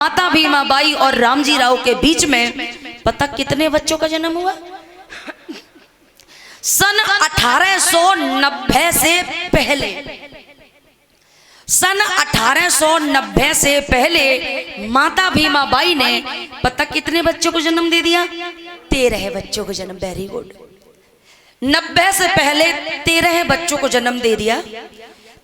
माता भीमाबाई और रामजी राव के बीच में पता कितने बच्चों का जन्म हुआ? सन 1890 से पहले, सन 1890 से पहले माता भीमाबाई ने पता कितने बच्चों को जन्म दे दिया? 13 बच्चों को जन्म। Very good. 90 से पहले 13 बच्चों को जन्म दे दिया।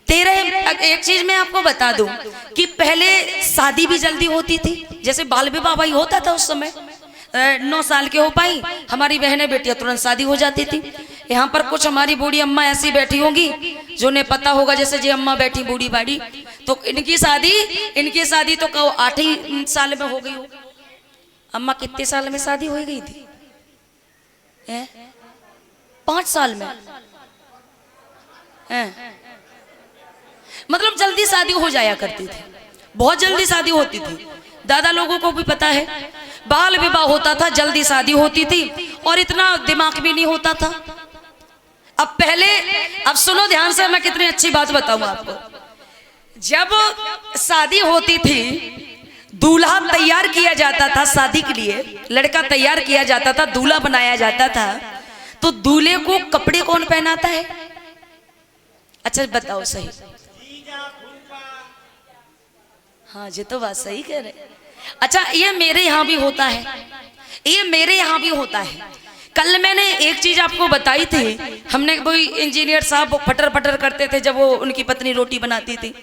13। एक चीज मैं आपको बता दूं कि पहले शादी भी जल्दी होती थी, जैसे बाल विवाह भाई होता था उस समय। 9 साल के हो पाई, हमारी बहनें बेटियां तुरंत शादी हो जाती थी। यहाँ पर कुछ हमारी बूढ़ी अम्मा ऐसी बैठी होंगी जो ने पता होगा, जैसे जी अम्मा बैठी बूढ़ी बाड़ी, तो इनकी शादी तो कहो 8 ही साल में हो गई हो। अम्मा कितने साल में शादी हो गई थी? 5 साल में। मतलब जल्दी शादी हो जाया करती थी, बहुत जल्दी शादी होती थी। दादा लोगों को भी पता है, बाल विवाह होता था, जल्दी शादी होती थी और इतना दिमाग भी नहीं होता था। अब पहले, अब सुनो ध्यान से, मैं कितनी अच्छी बात बताऊं आपको। जब शादी होती थी, दूल्हा तैयार किया जाता था शादी के लिए, लड़का तैयार किया जाता था, दूल्हा बनाया जाता था, तो दूल्हे को कपड़े कौन पहनाता है? अच्छा बताओ सही। हाँ जी, तो बात सही कह रहे। अच्छा, ये मेरे यहाँ भी होता है, ये मेरे यहाँ भी होता है। कल मैंने एक चीज आपको बताई थी, हमने कोई इंजीनियर साहब वो फटर फटर करते थे जब वो उनकी पत्नी रोटी बनाती थी।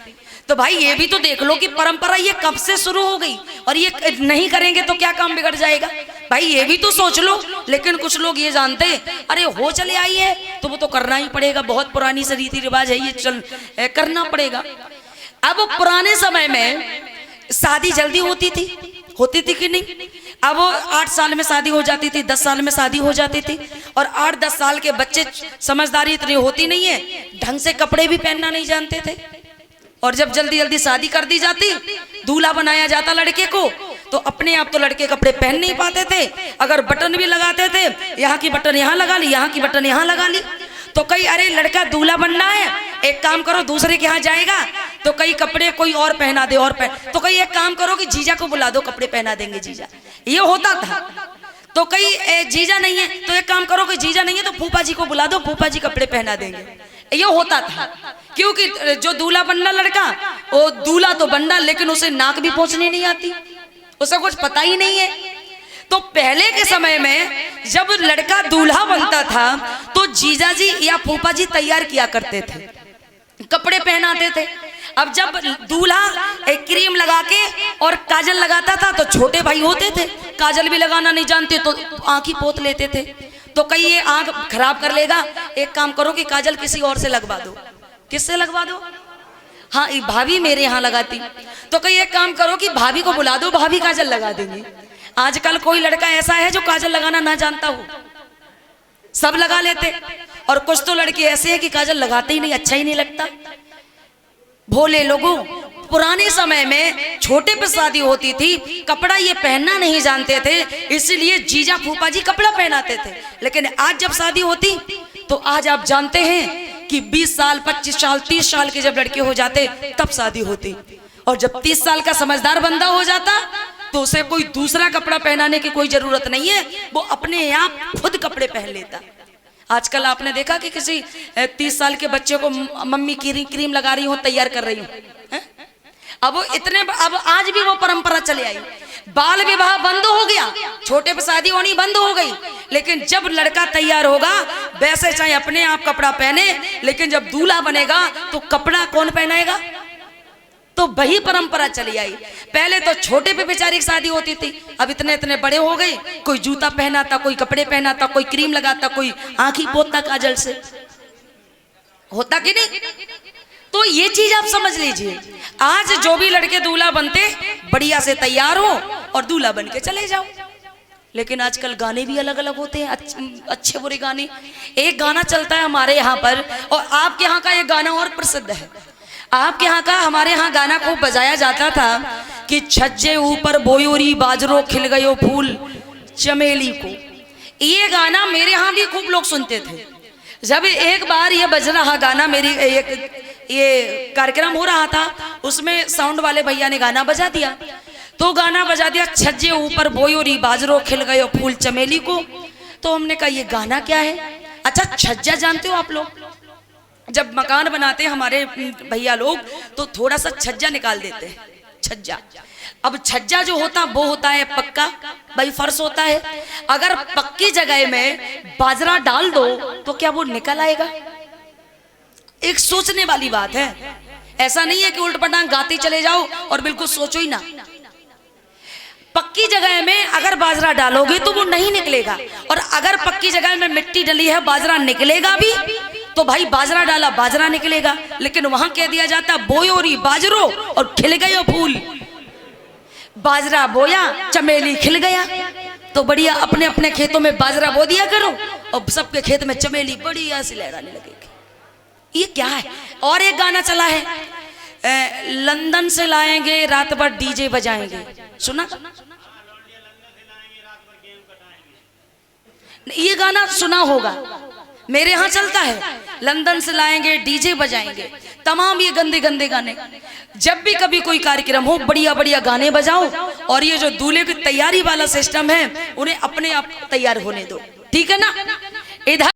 तो भाई ये भी तो देख लो कि परंपरा ये कब से शुरू हो गई, और ये नहीं करेंगे तो क्या काम बिगड़ जाएगा? भाई ये भी तो सोच लो। लेकिन कुछ लोग ये जानते हैं, अरे हो चले आई है तो वो तो करना ही पड़ेगा, बहुत पुरानी से रीति रिवाज है, ये चल करना पड़ेगा। अब पुराने समय में शादी जल्दी होती थी कि नहीं? अब 8 साल में शादी हो जाती थी, 10 साल में शादी हो जाती थी, और 8-10 साल के बच्चे समझदारी इतनी होती नहीं है, ढंग से कपड़े भी पहनना नहीं जानते थे। और जब जल्दी जल्दी शादी कर दी जाती, दूल्हा बनाया जाता लड़के को, तो अपने आप तो लड़के कपड़े पहन नहीं पाते थे। अगर बटन भी लगाते थे, यहाँ की बटन यहाँ लगा ली, यहाँ की बटन यहाँ लगा ली, तो कई अरे लड़का दूल्हा बनना है, एक काम करो दूसरे के यहाँ जाएगा तो कई कपड़े कोई और पहना दे, और तो कई एक काम करो कि जीजा को बुला दो, कपड़े पहना देंगे जीजा। ये होता था। तो कई जीजा नहीं है तो एक काम करो कि जीजा नहीं है तो फूफा जी को बुला दो, फूफा जी कपड़े पहना देंगे। ये होता था, क्योंकि जो दूल्हा बनना लड़का, वो दूल्हा तो बनना, लेकिन उसे नाक भी पोंछनी नहीं आती, उसे कुछ पता ही नहीं है। तो पहले के समय में जब लड़का दूल्हा बनता था तो जीजा जी या फूफा जी तैयार किया करते थे, कपड़े पहनाते थे। अब जब दूल्हा एक क्रीम लगा के और काजल लगाता था, तो छोटे भाई होते थे, काजल भी लगाना नहीं जानते, तो आंख ही पोत लेते थे। तो कई ये आंख खराब कर लेगा, एक काम करो कि काजल किसी और से लगवा दो। किससे लगवा दो? हाँ, भाभी मेरे यहाँ लगाती। तो कई एक काम करो कि भाभी को बुला दो, भाभी काजल लगा देंगी। आजकल कोई लड़का ऐसा है जो काजल लगाना ना जानता हो, सब लगा लेते। और कुछ तो लड़के ऐसे हैं कि काजल लगाते ही नहीं, अच्छा ही नहीं लगता। भोले लोगों, पुराने समय में छोटे पे शादी होती थी, कपड़ा ये पहनना नहीं जानते थे, इसलिए जीजा फूफा जी कपड़ा पहनाते थे। लेकिन आज जब शादी होती, तो आज आप जानते हैं कि 20 साल 25 साल 30 साल के जब लड़के हो जाते तब शादी होती, और जब 30 साल का समझदार बंदा हो जाता तो उसे कोई दूसरा कपड़ा पहनाने की कोई जरूरत नहीं है, वो अपने आप खुद कपड़े पहन लेता। आजकल आपने देखा कि किसी 30 साल के बच्चे को मम्मी क्रीम लगा रही हो, तैयार कर रही हो। अब आज भी वो परंपरा चले आई। बाल विवाह बंद हो गया, छोटे पे शादी होनी बंद हो गई, लेकिन जब लड़का तैयार होगा वैसे चाहे अपने आप कपड़ा पहने, लेकिन जब दूल्हा बनेगा तो कपड़ा कौन पहनाएगा? तो वही परंपरा चली आई। पहले तो छोटे पे बेचारी की शादी होती थी, अब इतने इतने बड़े हो गए, कोई जूता पहनाता, कोई कपड़े पहनाता, कोई क्रीम लगाता, कोई आंखी पोतता काजल से। होता कि नहीं? तो ये चीज आप समझ लीजिए, आज जो भी लड़के दूल्हा बनते, बढ़िया से तैयार हो और दूल्हा बन के चले जाओ। लेकिन आजकल गाने भी अलग अलग होते हैं, अच्छे बुरे गाने। एक गाना चलता है हमारे यहाँ पर, और आपके यहाँ का एक गाना और प्रसिद्ध है। आपके यहाँ का, हमारे यहाँ गाना खूब बजाया जाता था कि छज्जे ऊपर बोयोरी बाजरो खिल गयो फूल चमेली को। ये गाना मेरे यहाँ भी खूब लोग सुनते थे। जब एक बार ये बज रहा गाना, मेरी ये कार्यक्रम हो रहा था, उसमें साउंड वाले भैया ने गाना बजा दिया, तो गाना बजा दिया, छज्जे ऊपर बोयोरी बाजरो खिल गयो फूल चमेली को। तो हमने कहा ये गाना क्या है। अच्छा छज्जा जानते हो आप लोग, जब मकान बनाते हैं हमारे भैया लोग तो थोड़ा सा छज्जा निकाल देते हैं, छज्जा। अब छज्जा जो होता वो होता है पक्का, भाई फर्श होता है। अगर पक्की जगह में बाजरा डाल दो तो क्या वो निकल आएगा? एक सोचने वाली बात है। ऐसा नहीं है कि उल्ट पटांग गाते चले जाओ और बिल्कुल सोचो ही ना। पक्की जगह में अगर बाजरा डालोगे तो वो नहीं निकलेगा, और अगर पक्की जगह में मिट्टी डली है बाजरा निकलेगा भी तो भाई बाजरा डाला बाजरा निकलेगा। लेकिन वहां कह दिया जाता बोयोरी बाजरो और खिल गयो फूल। बाजरा बोया चमेली खिल गया। तो बढ़िया अपने अपने खेतों में बाजरा बो दिया करो और सबके खेत में चमेली बढ़िया से लहराने लगेगी। ये क्या है? और एक गाना चला है, लंदन से लाएंगे रात भर डीजे बजाएंगे, सुना? ये गाना सुना होगा, मेरे यहाँ चलता है, लंदन से लाएंगे डीजे बजाएंगे, तमाम ये गंदे गंदे गाने। जब भी कभी कोई कार्यक्रम हो बढ़िया बढ़िया गाने बजाओ, और ये जो दूल्हे की तैयारी वाला सिस्टम है उन्हें अपने आप तैयार होने दो, ठीक है ना। इधर